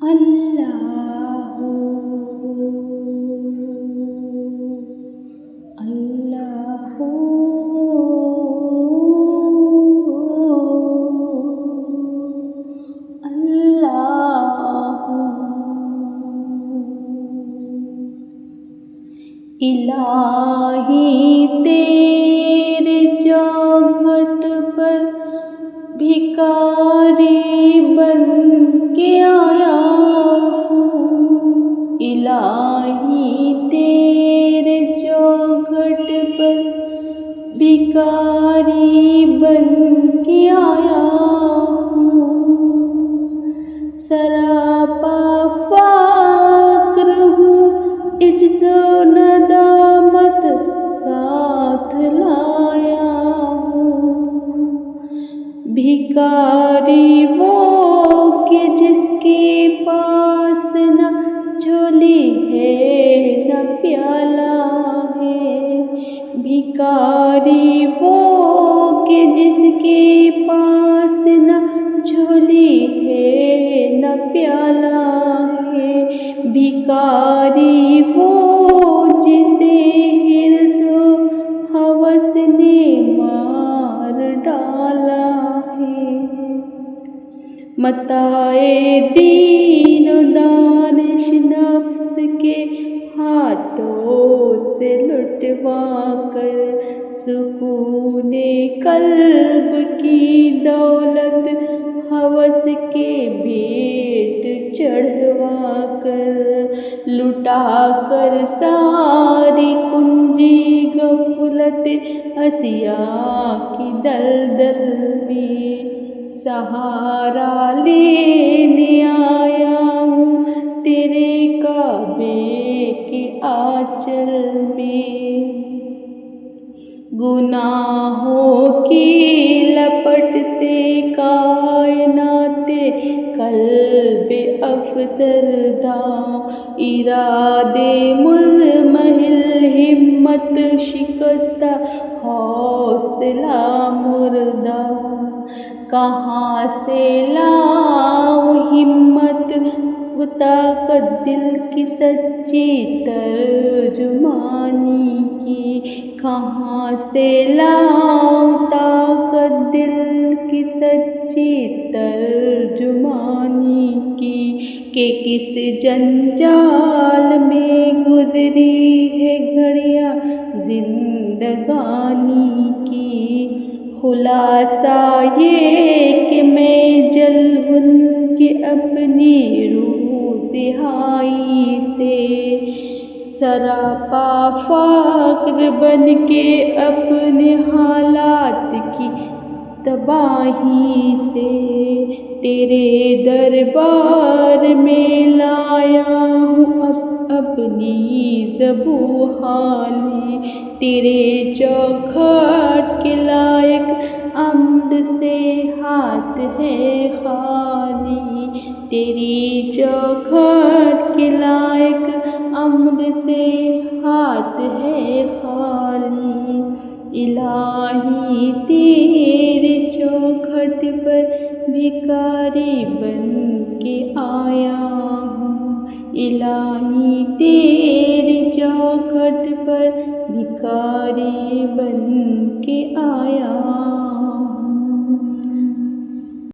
اللہ اللہ اللہ الہی تیرے چوکھٹ پر بھکاری بن کے آیا ہوں، الہی تیرے چوکھٹ پر بھکاری بن کے آیا ہوں، سراپا فقر ہوں، عجز و ندامت ساتھ لایا ہوں، بھکاری وہ کہ جس کے پاس نہ جھولی ہے نہ پیالہ ہے، بھکاری وہ کہ جس کے پاس نہ جھولی ہے نہ پیالہ ہے، بھکاری وہ جسے حرص و ہوس نے مار ڈالا ہے، متاع دین و دانش نفس کے ہاتھوں سے لٹوا کر، سکون قلب کی دولت ہوس کے بھیٹ چڑھوا کر، لٹا کر ساری کنجی غفلت عصیاں کی دلدل میں، سہارا لینے آیا ہوں تیرے کعبے کے آنچل میں، گناہوں کی لپٹ سے کائنات قلب افسردہ، ارادے مضمحل ہمت شکستہ حوصلہ مردہ، کہاں سے لاؤں ہمت و طاقت دل کی سچی ترجمانی کی، کہاں سے لاؤں طاقت دل کی سچی ترجمانی کی، کہ کس جنجال میں گزری ہے گھڑیاں زندگانی کی، خلاصہ یہ کہ میں جلون کے اپنی روح سیاہی سے، سراپا فقر بن کے اپنے حالات کی تباہی سے، تیرے دربار میں لایا ہوں اپنی زبوں حالی، تیرے چوکھٹ کے لائق عمد سے ہاتھ ہے خالی، تیری چوکھٹ کے لائق عمد سے ہاتھ ہے خالی، الہی تیرے چوکھٹ پر بھکاری بن کے آیا ہوں، الہی تیرے چوکھٹ پر بھکاری بن کے آیا